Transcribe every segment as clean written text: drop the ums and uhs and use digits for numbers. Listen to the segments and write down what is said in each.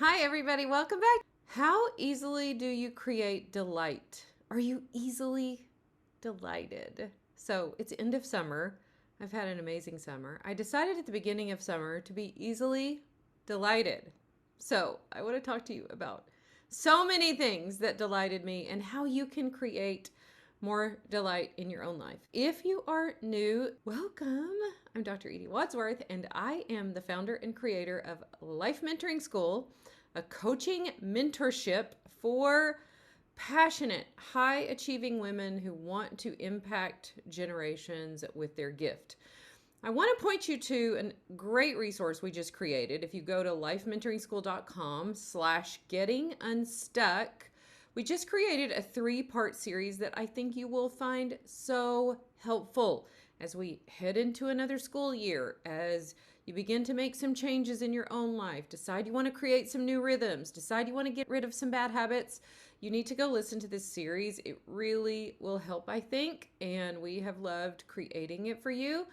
Hi, everybody. Welcome back. How easily do you create delight? Are you easily delighted? So it's end of summer. I've had an amazing summer. I decided at the beginning of summer to be easily delighted. So I want to talk to you about so many things that delighted me and how you can create more delight in your own life. If you are new, welcome. I'm Dr. Edie Wadsworth, and I am the founder and creator of Life Mentoring School, a coaching mentorship for passionate, high achieving women who want to impact generations with their gift. I want to point you to a great resource we just created. If you go to lifementoringSchool.com/getting unstuck, we just created a 3-part series that I think you will find so helpful as we head into another school year, as you begin to make some changes in your own life, decide you want to create some new rhythms, decide you want to get rid of some bad habits. You need to go listen to this series. It really will help, I think, and we have loved creating it for you.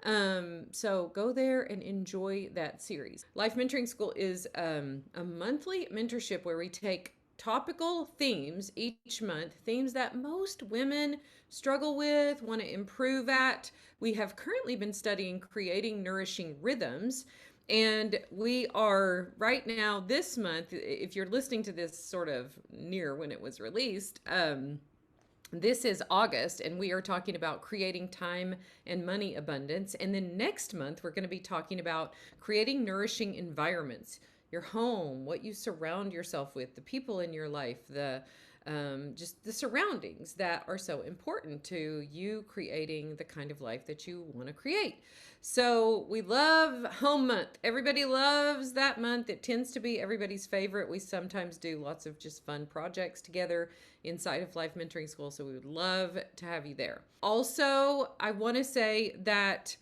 So go there and enjoy that series. Life Mentoring School is a monthly mentorship where we take topical themes each month, themes that most women struggle with, want to improve at. We have currently been studying creating nourishing rhythms. And we are right now, this month, if you're listening to this sort of near when it was released, this is August, and we are talking about creating time and money abundance. And then next month, we're going to be talking about creating nourishing environments, your home, what you surround yourself with, the people in your life, just the surroundings that are so important to you creating the kind of life that you want to create. So we love Home Month. Everybody loves that month. It tends to be everybody's favorite. We sometimes do lots of just fun projects together inside of Life Mentoring School. So we would love to have you there. Also, I want to say that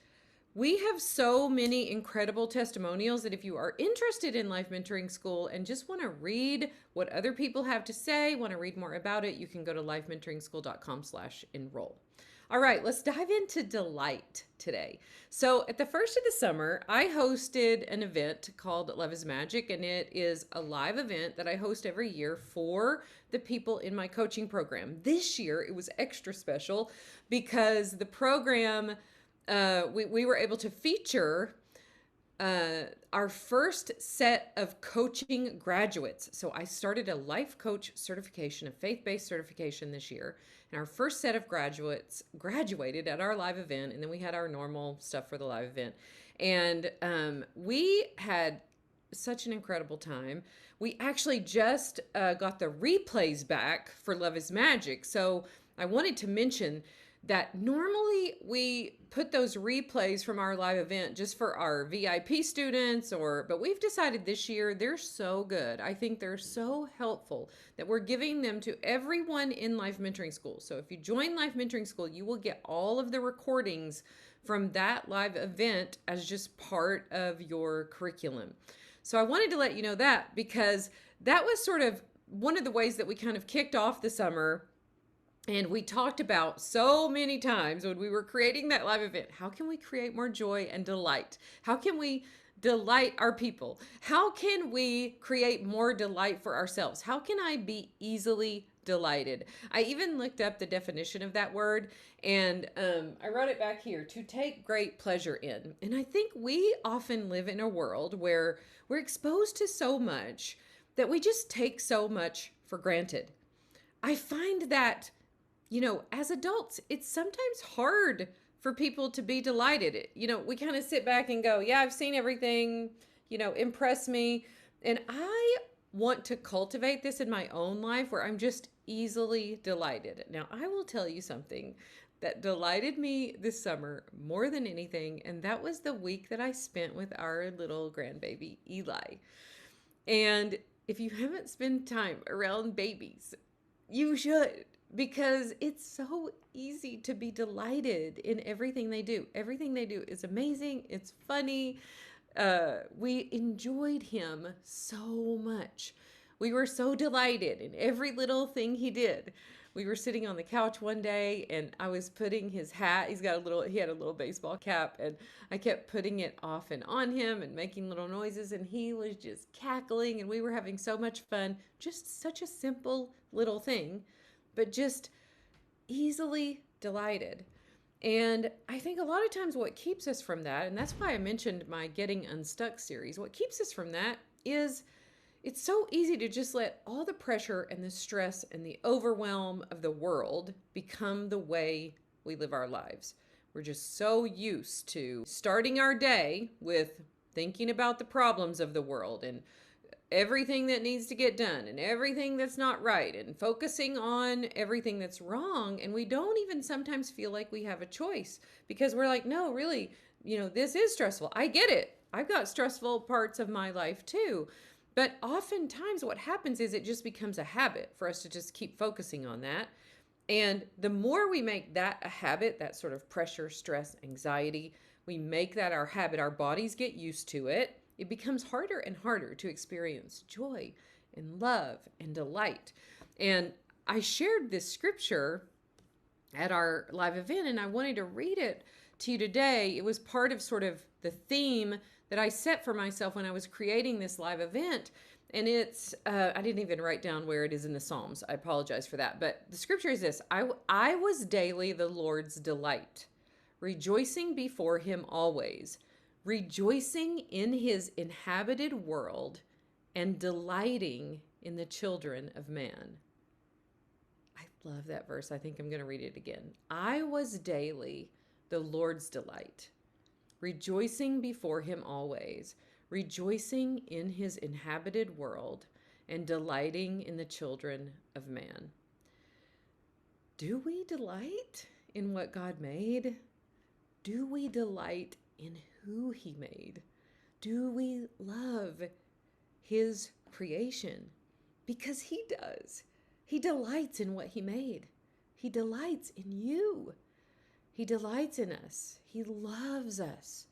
we have so many incredible testimonials that if you are interested in Life Mentoring School and just want to read what other people have to say, want to read more about it, you can go to lifementoringschool.com/enroll. All right, let's dive into delight today. So at the first of the summer, I hosted an event called Love is Magic, and it is a live event that I host every year for the people in my coaching program. This year, it was extra special because the program, we were able to feature our first set of coaching graduates. So I started a life coach certification, a faith-based certification this year. And our first set of graduates graduated at our live event. And then we had our normal stuff for the live event. And we had such an incredible time. We actually just got the replays back for Love is Magic. So I wanted to mention that normally we put those replays from our live event just for our VIP students, but we've decided this year they're so good. I think they're so helpful that we're giving them to everyone in Life Mentoring School. So if you join Life Mentoring School, you will get all of the recordings from that live event as just part of your curriculum. So I wanted to let you know that because that was sort of one of the ways that we kind of kicked off the summer. And we talked about so many times when we were creating that live event, how can we create more joy and delight? How can we delight our people? How can we create more delight for ourselves? How can I be easily delighted? I even looked up the definition of that word, and I wrote it back here: to take great pleasure in. And I think we often live in a world where we're exposed to so much that we just take so much for granted. I find that as adults, it's sometimes hard for people to be delighted. We kind of sit back and go, yeah, I've seen everything, impress me. And I want to cultivate this in my own life where I'm just easily delighted. Now, I will tell you something that delighted me this summer more than anything, and that was the week that I spent with our little grandbaby, Eli. And if you haven't spent time around babies, you should, because it's so easy to be delighted in everything they do. Everything they do is amazing. It's funny. We enjoyed him so much. We were so delighted in every little thing he did. we were sitting on the couch one day and I was putting his hat, he had a little baseball cap, and I kept putting it off and on him and making little noises, and he was just cackling, and we were having so much fun. Just such a simple little thing, but just easily delighted. And I think a lot of times what keeps us from that, and that's why I mentioned my Getting Unstuck series, what keeps us from that is it's so easy to just let all the pressure and the stress and the overwhelm of the world become the way we live our lives. We're just so used to starting our day with thinking about the problems of the world and everything that needs to get done and everything that's not right and focusing on everything that's wrong. And we don't even sometimes feel like we have a choice because we're like, no, really, this is stressful. I get it. I've got stressful parts of my life too. But oftentimes what happens is it just becomes a habit for us to just keep focusing on that. And the more we make that a habit, that sort of pressure, stress, anxiety, we make that our habit, our bodies get used to it. It becomes harder and harder to experience joy and love and delight. And I shared this scripture at our live event, and I wanted to read it to you today. It was part of sort of the theme that I set for myself when I was creating this live event. And it's, I didn't even write down where it is in the Psalms. I apologize for that. But the scripture is this: I was daily the Lord's delight, rejoicing before him always, rejoicing in his inhabited world and delighting in the children of man. I love that verse. I think I'm going to read it again. I was daily the Lord's delight, rejoicing before him always, rejoicing in his inhabited world and delighting in the children of man. Do we delight in what God made? Do we delight in who he made? Do we love his creation? Because he does. He delights in what he made. He delights in you. He delights in us. He loves us.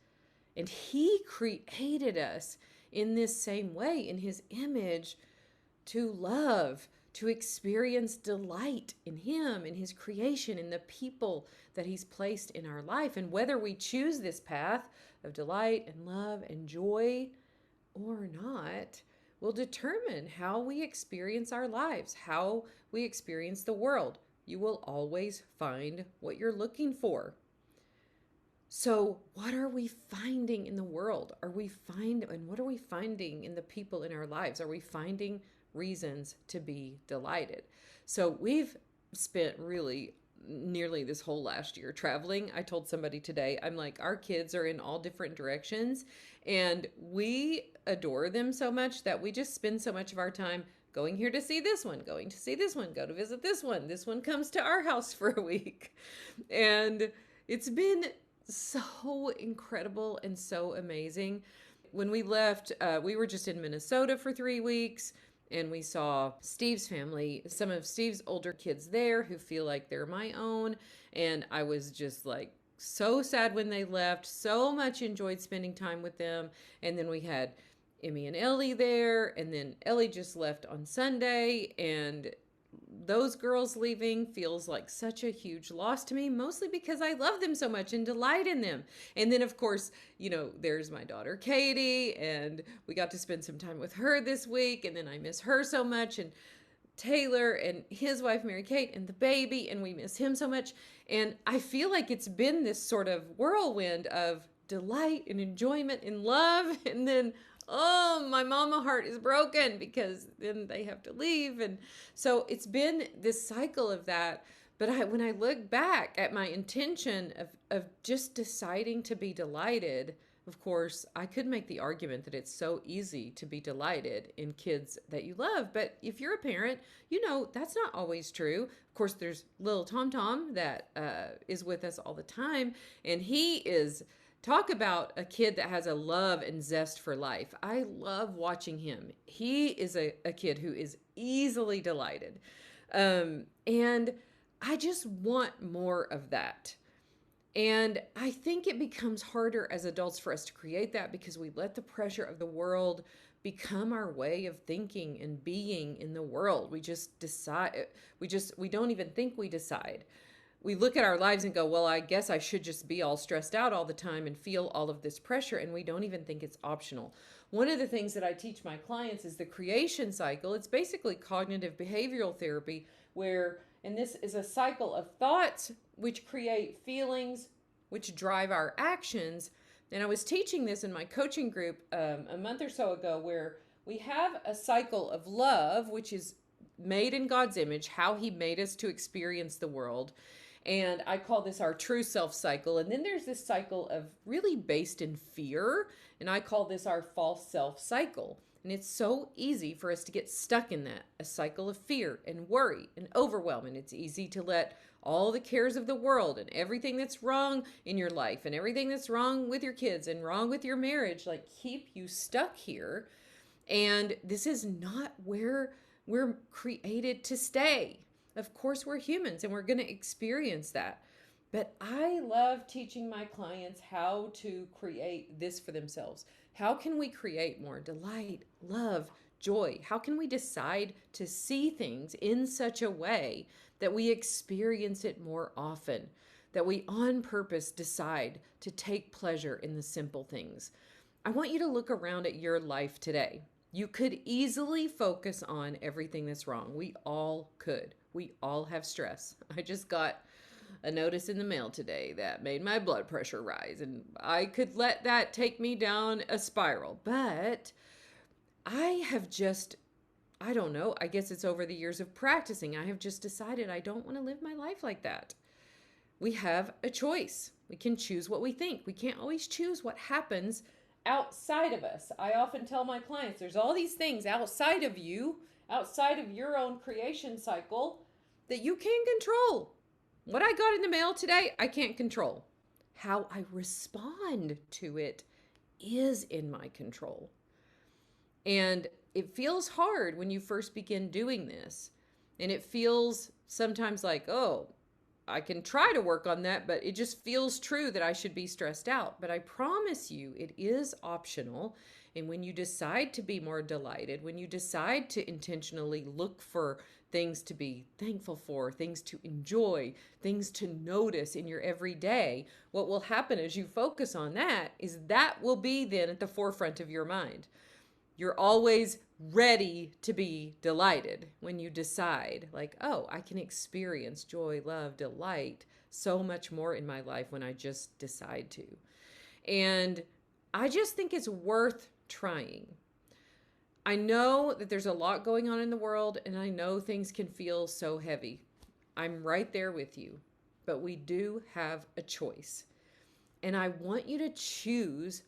And he created us in this same way, in his image, to love, to experience delight in him, in his creation, in the people that he's placed in our life. And whether we choose this path of delight and love and joy or not will determine how we experience our lives, how we experience the world. You will always find what you're looking for. So what are we finding in the world? And what are we finding in the people in our lives? Are we finding reasons to be delighted? So we've spent really nearly this whole last year traveling. I told somebody today, I'm like, our kids are in all different directions and we adore them so much that we just spend so much of our time going here to see this one, going to see this one, go to visit this one. This one comes to our house for a week. And it's been so incredible and so amazing. When we left, we were just in Minnesota for 3 weeks. And we saw Steve's family, some of Steve's older kids there who feel like they're my own. And I was just like so sad when they left, so much enjoyed spending time with them. And then we had Emmy and Ellie there. And then Ellie just left on Sunday. And those girls leaving feels like such a huge loss to me, mostly because I love them so much and delight in them. And then, of course, there's my daughter, Katie, and we got to spend some time with her this week. And then I miss her so much. And Taylor and his wife, Mary Kate, and the baby, and we miss him so much. And I feel like it's been this sort of whirlwind of delight and enjoyment and love. And then, oh, my mama heart is broken because then they have to leave. And so it's been this cycle of that. But when I look back at my intention of just deciding to be delighted, of course, I could make the argument that it's so easy to be delighted in kids that you love. But if you're a parent, that's not always true. Of course, there's little Tom Tom that is with us all the time. And he is... Talk about a kid that has a love and zest for life. I love watching him. He is a kid who is easily delighted. And I just want more of that. And I think it becomes harder as adults for us to create that because we let the pressure of the world become our way of thinking and being in the world. We just decide, we don't even think we decide. We look at our lives and go, well, I guess I should just be all stressed out all the time and feel all of this pressure. And we don't even think it's optional. One of the things that I teach my clients is the creation cycle. It's basically cognitive behavioral therapy, where, and this is a cycle of thoughts which create feelings, which drive our actions. And I was teaching this in my coaching group a month or so ago, where we have a cycle of love, which is made in God's image, how He made us to experience the world. And I call this our true self cycle. And then there's this cycle of really based in fear. And I call this our false self cycle. And it's so easy for us to get stuck in that, a cycle of fear and worry and overwhelm. And it's easy to let all the cares of the world and everything that's wrong in your life and everything that's wrong with your kids and wrong with your marriage, like, keep you stuck here. And this is not where we're created to stay. Of course, we're humans and we're going to experience that. But I love teaching my clients how to create this for themselves. How can we create more delight, love, joy? How can we decide to see things in such a way that we experience it more often? That we on purpose decide to take pleasure in the simple things. I want you to look around at your life today. You could easily focus on everything that's wrong. We all could. We all have stress. I just got a notice in the mail today that made my blood pressure rise, and I could let that take me down a spiral. But I have just, I don't know, I guess it's over the years of practicing, I have just decided I don't want to live my life like that. We have a choice. We can choose what we think. We can't always choose what happens outside of us. I often tell my clients, there's all these things outside of you, outside of your own creation cycle, that you can control. What I got in the mail today, I can't control. How I respond to it is in my control. And it feels hard when you first begin doing this. And it feels sometimes like, oh, I can try to work on that, but it just feels true that I should be stressed out. But I promise you, it is optional. And when you decide to be more delighted, when you decide to intentionally look for things to be thankful for, things to enjoy, things to notice in your everyday, what will happen as you focus on that is that will be then at the forefront of your mind. You're always ready to be delighted when you decide, like, oh, I can experience joy, love, delight so much more in my life when I just decide to. And I just think it's worth trying. I know that there's a lot going on in the world, and I know things can feel so heavy. I'm right there with you, but we do have a choice. And I want you to choose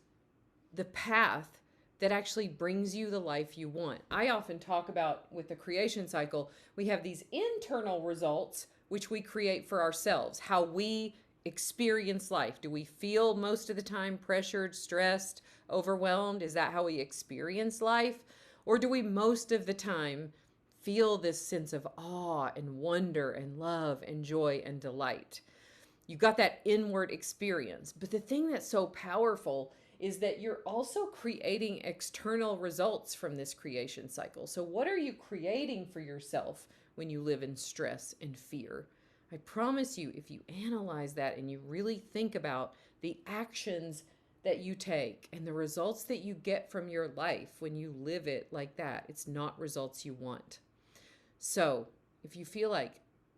the path that actually brings you the life you want. I often talk about, with the creation cycle, we have these internal results which we create for ourselves, how we experience life. Do we feel most of the time pressured, stressed, overwhelmed? Is that how we experience life? Or do we most of the time feel this sense of awe and wonder and love and joy and delight? You got that inward experience. But the thing that's so powerful is that you're also creating external results from this creation cycle. So what are you creating for yourself when you live in stress and fear? I promise you, if you analyze that and you really think about the actions that you take and the results that you get from your life when you live it like that, it's not results you want. So if you feel like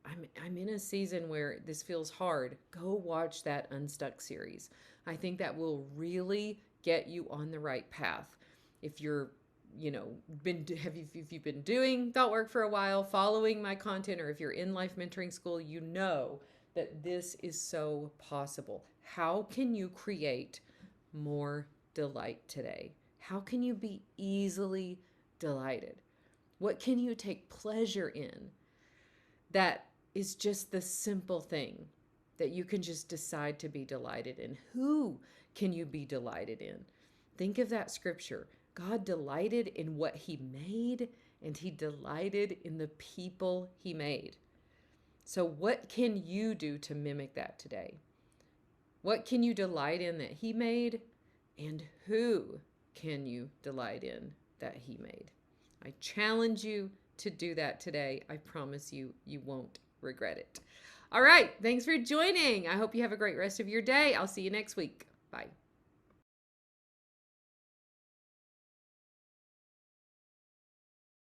I'm in a season where this feels hard, go watch that Unstuck series. I think that will really get you on the right path. If you're, if you've been doing thought work for a while, following my content, or if you're in life mentoring school, you know that this is so possible. How can you create more delight today? How can you be easily delighted? What can you take pleasure in that is just the simple thing that you can just decide to be delighted in? Who can you be delighted in? Think of that scripture. God delighted in what He made, and He delighted in the people He made. So what can you do to mimic that today? What can you delight in that He made, and who can you delight in that he made. I challenge you to do that today. I promise you, you won't regret it. All right. Thanks for joining. I hope you have a great rest of your day. I'll see you next week. Bye.